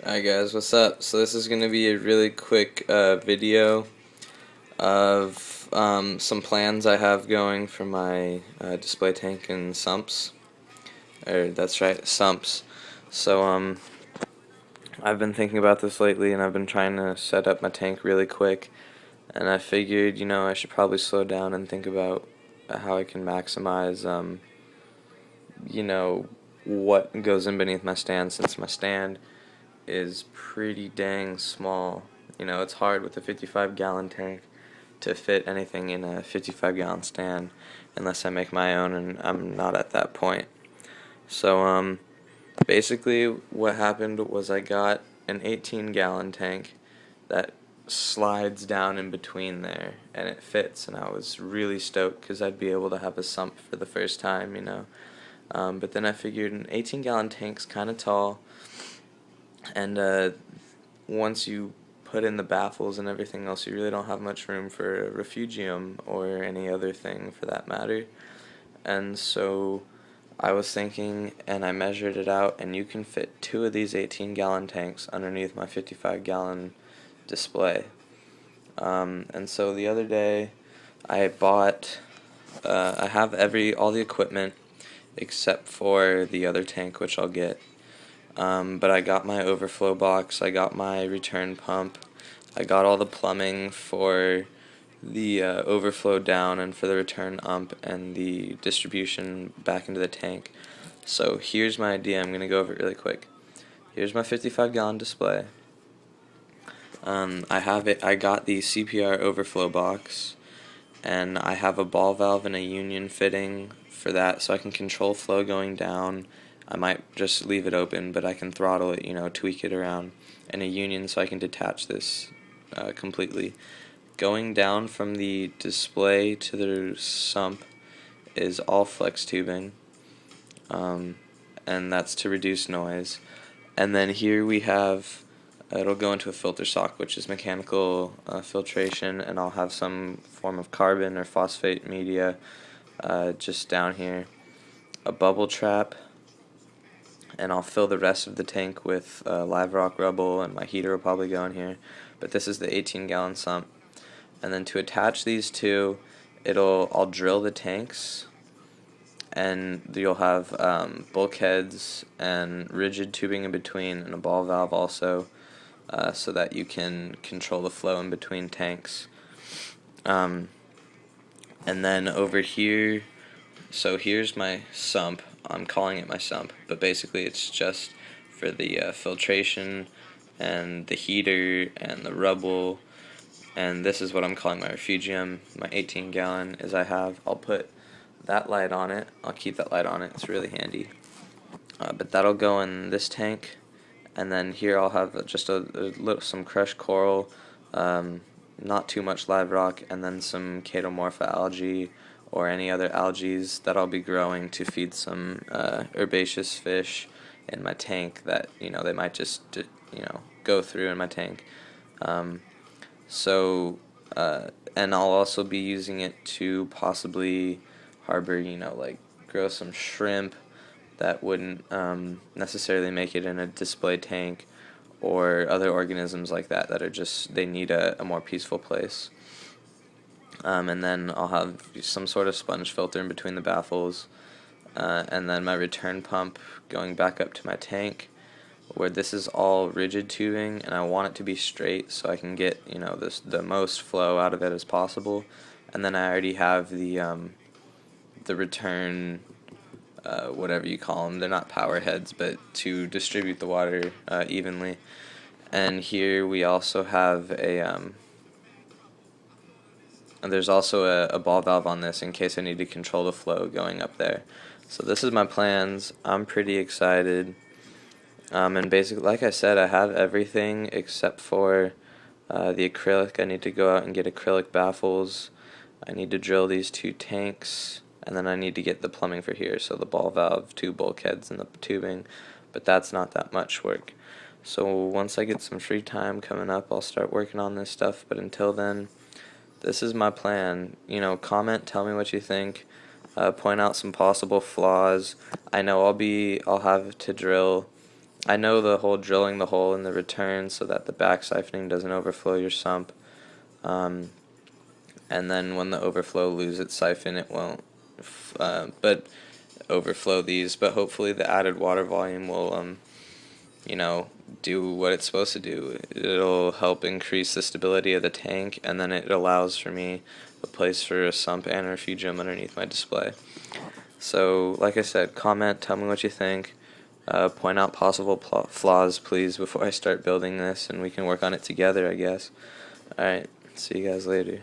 Alright guys, what's up? So this is going to be a really quick video of some plans I have going for my display tank in Sumps. That's right, Sumps. So I've been thinking about this lately and I've been trying to set up my tank really quick, and I figured, I should probably slow down and think about how I can maximize what goes in beneath my stand, since my stand is pretty dang small. It's hard with a 55-gallon tank to fit anything in a 55-gallon stand unless I make my own, and I'm not at that point. So basically what happened was I got an 18-gallon tank that slides down in between there and it fits, and I was really stoked because I'd be able to have a sump for the first time. But then I figured an 18-gallon tank's kind of tall, and once you put in the baffles and everything else, you really don't have much room for a refugium or any other thing for that matter. And so I was thinking, and I measured it out, and you can fit 2 of these 18-gallon tanks underneath my 55-gallon display. And so the other day I bought, I have all the equipment except for the other tank, which I'll get. But I got my overflow box, I got my return pump, I got all the plumbing for the overflow down and for the return ump and the distribution back into the tank. So here's my idea. I'm going to go over it really quick. Here's my 55-gallon display. I got the CPR overflow box, and I have a ball valve and a union fitting for that, so I can control flow going down. I might just leave it open, but I can throttle it, tweak it around, and a union so I can detach this completely. Going down from the display to the sump is all flex tubing, and that's to reduce noise. And then here we have, it'll go into a filter sock, which is mechanical filtration, and I'll have some form of carbon or phosphate media just down here. A bubble trap, and I'll fill the rest of the tank with live rock rubble, and my heater will probably go in here. But this is the 18-gallon sump. And then to attach these two, I'll drill the tanks, and you'll have bulkheads and rigid tubing in between, and a ball valve also, so that you can control the flow in between tanks. And then over here, so here's my sump. I'm calling it my sump, but basically it's just for the filtration and the heater and the rubble. And this is what I'm calling my refugium. My 18-gallon I'll put that light on it. I'll keep that light on it. It's really handy. But that'll go in this tank. And then here I'll have just some crushed coral, not too much live rock, and then some chaeto algae or any other algae that I'll be growing to feed some herbaceous fish in my tank that they might just go through in my tank. And I'll also be using it to possibly harbor, like grow some shrimp that wouldn't necessarily make it in a display tank, or other organisms like that are they need a more peaceful place. And then I'll have some sort of sponge filter in between the baffles, and then my return pump going back up to my tank, where this is all rigid tubing, and I want it to be straight so I can get the most flow out of it as possible. And then I already have the return, whatever you call them. They're not power heads, but to distribute the water evenly. And here we also have there's also a ball valve on this in case I need to control the flow going up there. So this is my plans. I'm pretty excited. And basically, like I said, I have everything except for the acrylic. I need to go out and get acrylic baffles. I need to drill these 2 tanks, and then I need to get the plumbing for here, so the ball valve, 2 bulkheads, and the tubing. But that's not that much work. So once I get some free time coming up, I'll start working on this stuff. But until then, this is my plan. Comment, tell me what you think. Point out some possible flaws. I know I'll have to drill I know the whole drilling the hole in the return so that the back siphoning doesn't overflow your sump. Um, and then when the overflow loses its siphon, it won't but overflow these. But hopefully the added water volume will do what it's supposed to do. It'll help increase the stability of the tank, and then it allows for me a place for a sump and a refugium underneath my display. So, like I said, comment, tell me what you think. Point out possible flaws, please, before I start building this, and we can work on it together, I guess. Alright, see you guys later.